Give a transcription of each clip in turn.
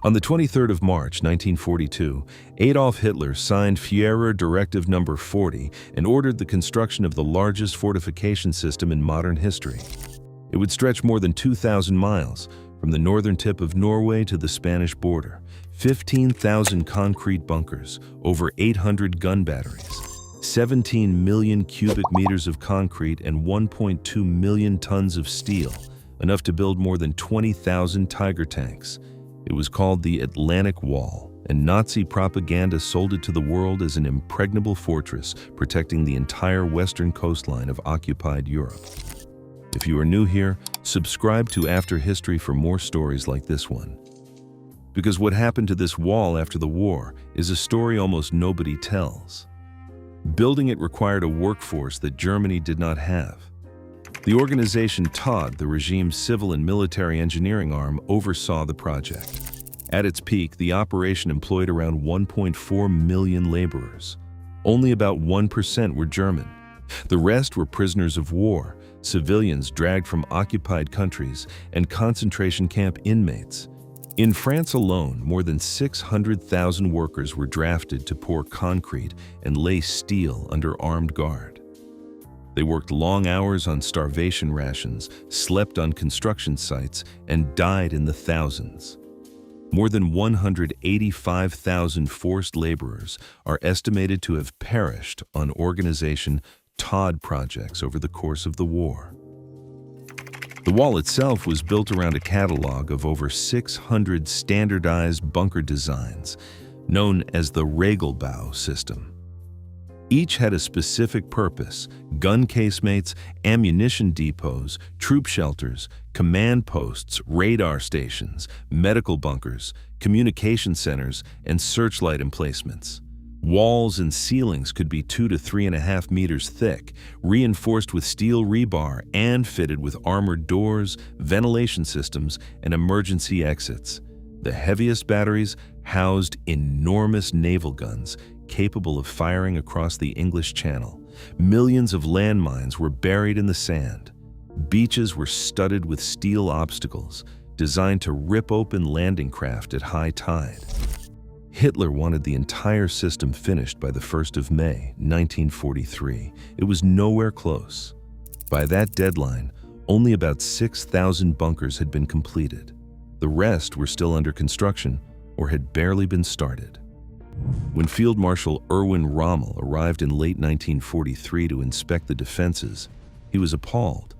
On the 23rd of March, 1942, Adolf Hitler signed Führer Directive No. 40 and ordered the construction of the largest fortification system in modern history. It would stretch more than 2,000 miles, from the northern tip of Norway to the Spanish border, 15,000 concrete bunkers, over 800 gun batteries, 17 million cubic meters of concrete and 1.2 million tons of steel, enough to build more than 20,000 Tiger tanks. It was called the Atlantic Wall, and Nazi propaganda sold it to the world as an impregnable fortress protecting the entire western coastline of occupied Europe. If you are new here, subscribe to After History for more stories like this one. Because what happened to this wall after the war is a story almost nobody tells. Building it required a workforce that Germany did not have. The Organisation Todt, the regime's civil and military engineering arm, oversaw the project. At its peak, the operation employed around 1.4 million laborers. Only about 1% were German. The rest were prisoners of war, civilians dragged from occupied countries, and concentration camp inmates. In France alone, more than 600,000 workers were drafted to pour concrete and lay steel under armed guard. They worked long hours on starvation rations, slept on construction sites, and died in the thousands. More than 185,000 forced laborers are estimated to have perished on Organisation Todt projects over the course of the war. The wall itself was built around a catalog of over 600 standardized bunker designs, known as the Regelbau system. Each had a specific purpose: gun casemates, ammunition depots, troop shelters, command posts, radar stations, medical bunkers, communication centers, and searchlight emplacements. Walls and ceilings could be 2 to 3.5 meters thick, reinforced with steel rebar and fitted with armored doors, ventilation systems, and emergency exits. The heaviest batteries housed enormous naval guns capable of firing across the English Channel. Millions of landmines were buried in the sand. Beaches were studded with steel obstacles, designed to rip open landing craft at high tide. Hitler wanted the entire system finished by the 1st of May, 1943. It was nowhere close. By that deadline, only about 6,000 bunkers had been completed. The rest were still under construction or had barely been started. When Field Marshal Erwin Rommel arrived in late 1943 to inspect the defenses, he was appalled.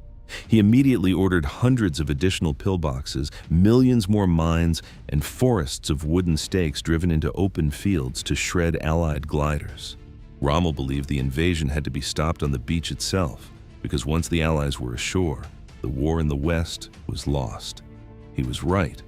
He immediately ordered hundreds of additional pillboxes, millions more mines, and forests of wooden stakes driven into open fields to shred Allied gliders. Rommel believed the invasion had to be stopped on the beach itself, because once the Allies were ashore, the war in the West was lost. He was right.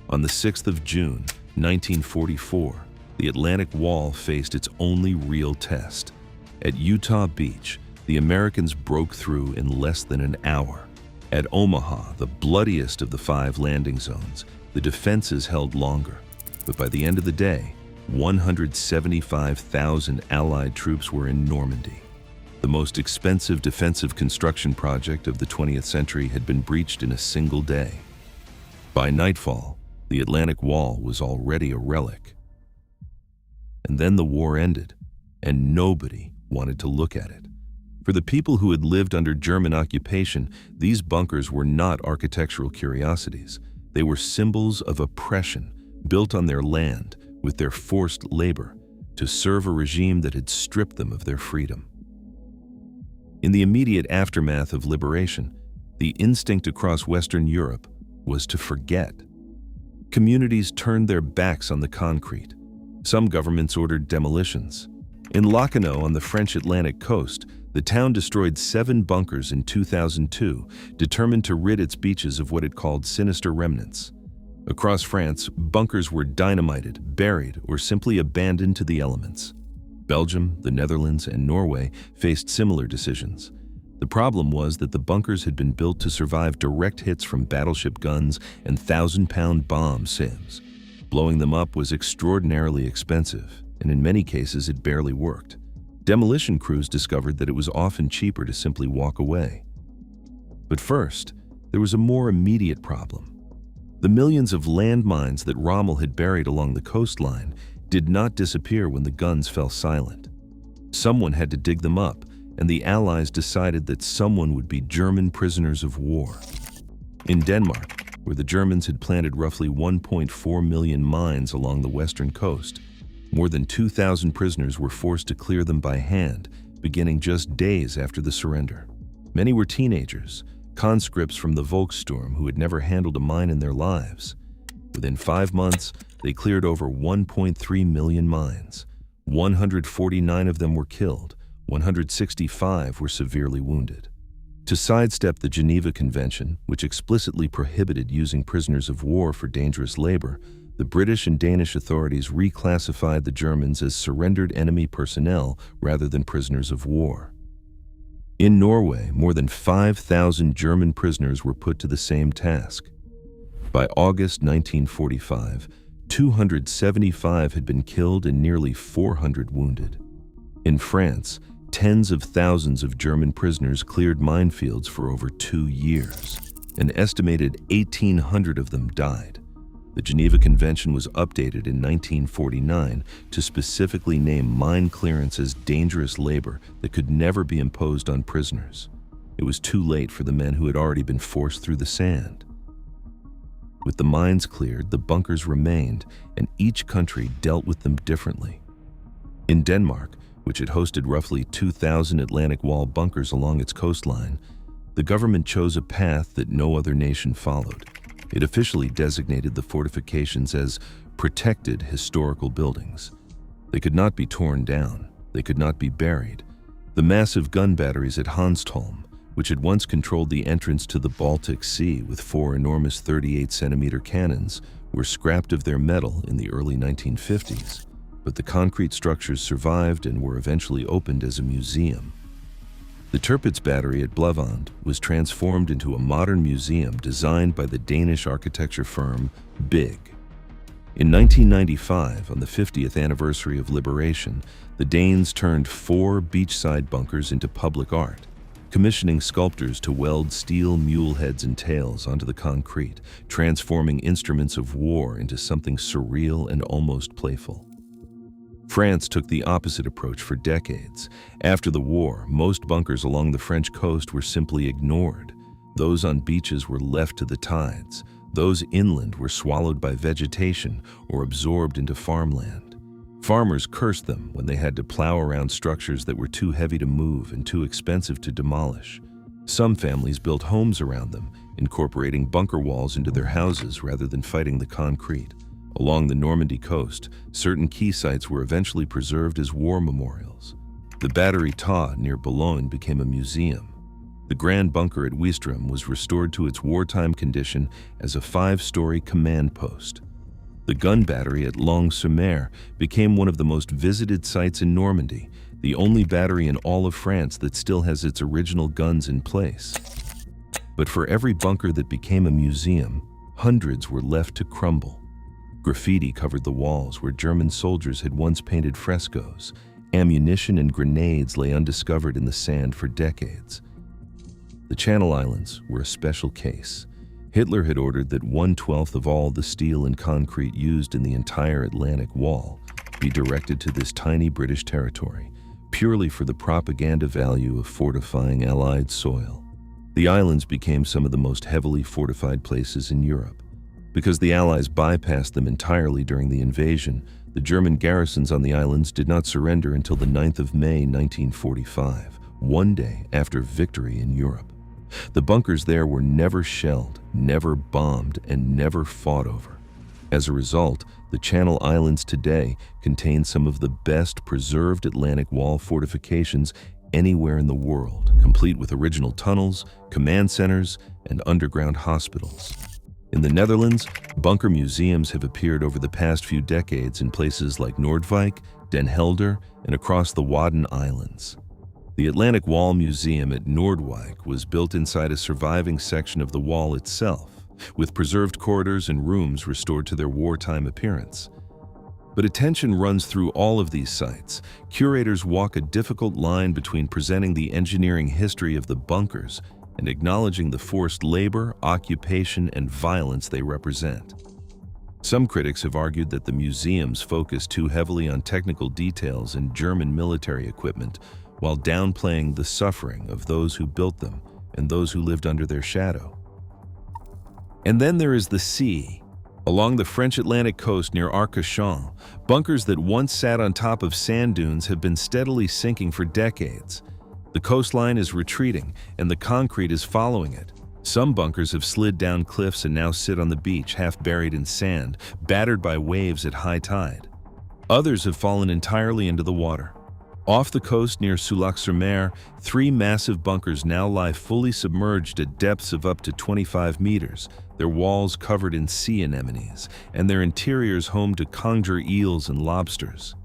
On the 6th of June, 1944, the Atlantic Wall faced its only real test. At Utah Beach, the Americans broke through in less than an hour. At Omaha, the bloodiest of the 5 landing zones, the defenses held longer. But by the end of the day, 175,000 Allied troops were in Normandy. The most expensive defensive construction project of the 20th century had been breached in a single day. By nightfall, the Atlantic Wall was already a relic. And then the war ended, and nobody wanted to look at it. For the people who had lived under German occupation, these bunkers were not architectural curiosities. They were symbols of oppression, built on their land, with their forced labor, to serve a regime that had stripped them of their freedom. In the immediate aftermath of liberation, the instinct across Western Europe was to forget. Communities turned their backs on the concrete. Some governments ordered demolitions. In Lacanau on the French Atlantic coast, the town destroyed 7 bunkers in 2002, determined to rid its beaches of what it called sinister remnants. Across France, bunkers were dynamited, buried, or simply abandoned to the elements. Belgium, the Netherlands, and Norway faced similar decisions. The problem was that the bunkers had been built to survive direct hits from battleship guns and 1,000-pound bomb sims. Blowing them up was extraordinarily expensive, and in many cases it barely worked. Demolition crews discovered that it was often cheaper to simply walk away. But first, there was a more immediate problem. The millions of landmines that Rommel had buried along the coastline did not disappear when the guns fell silent. Someone had to dig them up, and the Allies decided that someone would be German prisoners of war. In Denmark, where the Germans had planted roughly 1.4 million mines along the western coast, more than 2,000 prisoners were forced to clear them by hand, beginning just days after the surrender. Many were teenagers, conscripts from the Volkssturm who had never handled a mine in their lives. Within 5 months, they cleared over 1.3 million mines. 149 of them were killed, 165 were severely wounded. To sidestep the Geneva Convention, which explicitly prohibited using prisoners of war for dangerous labor, the British and Danish authorities reclassified the Germans as surrendered enemy personnel rather than prisoners of war. In Norway, more than 5,000 German prisoners were put to the same task. By August 1945, 275 had been killed and nearly 400 wounded. In France, tens of thousands of German prisoners cleared minefields for over 2 years. An estimated 1,800 of them died. The Geneva Convention was updated in 1949 to specifically name mine clearance as dangerous labor that could never be imposed on prisoners. It was too late for the men who had already been forced through the sand. With the mines cleared, the bunkers remained, and each country dealt with them differently. In Denmark, which had hosted roughly 2,000 Atlantic Wall bunkers along its coastline, the government chose a path that no other nation followed. It officially designated the fortifications as protected historical buildings. They could not be torn down. They could not be buried. The massive gun batteries at Hanstholm, which had once controlled the entrance to the Baltic Sea with 4 enormous 38-centimeter cannons, were scrapped of their metal in the early 1950s. But the concrete structures survived and were eventually opened as a museum. The Tirpitz battery at Blevand was transformed into a modern museum designed by the Danish architecture firm BIG. In 1995, on the 50th anniversary of liberation, the Danes turned 4 beachside bunkers into public art, commissioning sculptors to weld steel mule heads and tails onto the concrete, transforming instruments of war into something surreal and almost playful. France took the opposite approach for decades. After the war, most bunkers along the French coast were simply ignored. Those on beaches were left to the tides. Those inland were swallowed by vegetation or absorbed into farmland. Farmers cursed them when they had to plow around structures that were too heavy to move and too expensive to demolish. Some families built homes around them, incorporating bunker walls into their houses rather than fighting the concrete. Along the Normandy coast, certain key sites were eventually preserved as war memorials. The Battery Todt near Boulogne became a museum. The Grand Bunker at Ouistreham was restored to its wartime condition as a 5-story command post. The gun battery at Longnes-sur-Mer became one of the most visited sites in Normandy, the only battery in all of France that still has its original guns in place. But for every bunker that became a museum, hundreds were left to crumble. Graffiti covered the walls where German soldiers had once painted frescoes. Ammunition and grenades lay undiscovered in the sand for decades. The Channel Islands were a special case. Hitler had ordered that 1/12 of all the steel and concrete used in the entire Atlantic Wall be directed to this tiny British territory, purely for the propaganda value of fortifying Allied soil. The islands became some of the most heavily fortified places in Europe. Because the Allies bypassed them entirely during the invasion, the German garrisons on the islands did not surrender until the 9th of May 1945, one day after victory in Europe. The bunkers there were never shelled, never bombed, and never fought over. As a result, the Channel Islands today contain some of the best preserved Atlantic Wall fortifications anywhere in the world, complete with original tunnels, command centers, and underground hospitals. In the Netherlands, bunker museums have appeared over the past few decades in places like Noordwijk, Den Helder, and across the Wadden Islands. The Atlantic Wall Museum at Noordwijk was built inside a surviving section of the wall itself, with preserved corridors and rooms restored to their wartime appearance. But attention runs through all of these sites. Curators walk a difficult line between presenting the engineering history of the bunkers and acknowledging the forced labor, occupation, and violence they represent. Some critics have argued that the museums focus too heavily on technical details and German military equipment, while downplaying the suffering of those who built them and those who lived under their shadow. And then there is the sea. Along the French Atlantic coast near Arcachon, bunkers that once sat on top of sand dunes have been steadily sinking for decades. The coastline is retreating, and the concrete is following it. Some bunkers have slid down cliffs and now sit on the beach, half buried in sand, battered by waves at high tide. Others have fallen entirely into the water. Off the coast near Soulac-sur-Mer, 3 massive bunkers now lie fully submerged at depths of up to 25 meters, their walls covered in sea anemones, and their interiors home to conger eels and lobsters.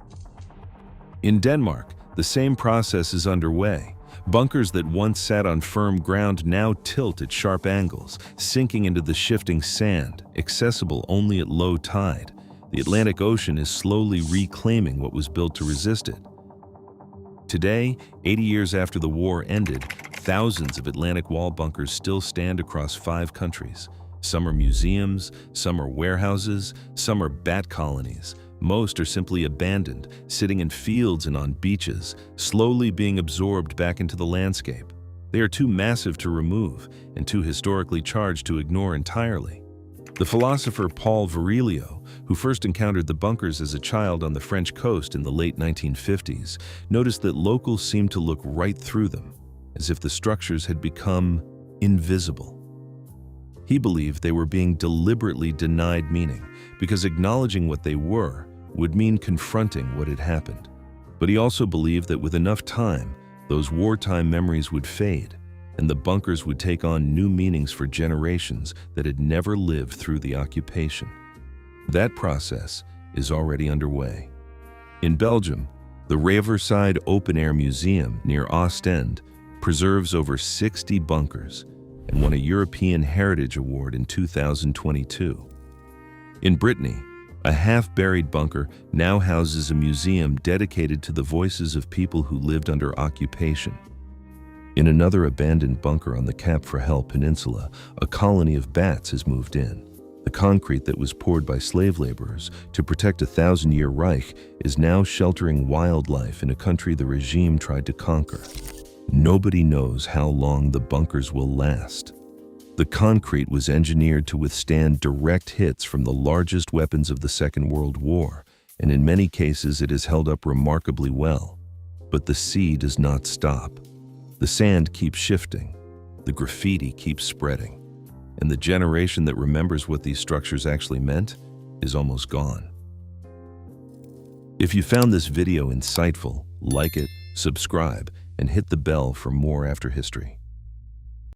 In Denmark, the same process is underway. Bunkers that once sat on firm ground now tilt at sharp angles, sinking into the shifting sand, accessible only at low tide. The Atlantic Ocean is slowly reclaiming what was built to resist it. Today, 80 years after the war ended, thousands of Atlantic wall bunkers still stand across 5 countries. Some are museums, some are warehouses, some are bat colonies. Most are simply abandoned, sitting in fields and on beaches, slowly being absorbed back into the landscape. They are too massive to remove and too historically charged to ignore entirely. The philosopher Paul Virilio, who first encountered the bunkers as a child on the French coast in the late 1950s, noticed that locals seemed to look right through them, as if the structures had become invisible. He believed they were being deliberately denied meaning, because acknowledging what they were would mean confronting what had happened. But he also believed that with enough time, those wartime memories would fade, and the bunkers would take on new meanings for generations that had never lived through the occupation. That process is already underway. In Belgium, the Riverside Open Air Museum near Ostend preserves over 60 bunkers and won a European Heritage Award in 2022. In Brittany, a half-buried bunker now houses a museum dedicated to the voices of people who lived under occupation. In another abandoned bunker on the Cap for Help Peninsula, a colony of bats has moved in. The concrete that was poured by slave laborers to protect a 1,000-year Reich is now sheltering wildlife in a country the regime tried to conquer. Nobody knows how long the bunkers will last. The concrete was engineered to withstand direct hits from the largest weapons of the Second World War, and in many cases it has held up remarkably well. But the sea does not stop. The sand keeps shifting, the graffiti keeps spreading, and the generation that remembers what these structures actually meant is almost gone. If you found this video insightful, like it, subscribe, and hit the bell for more After History.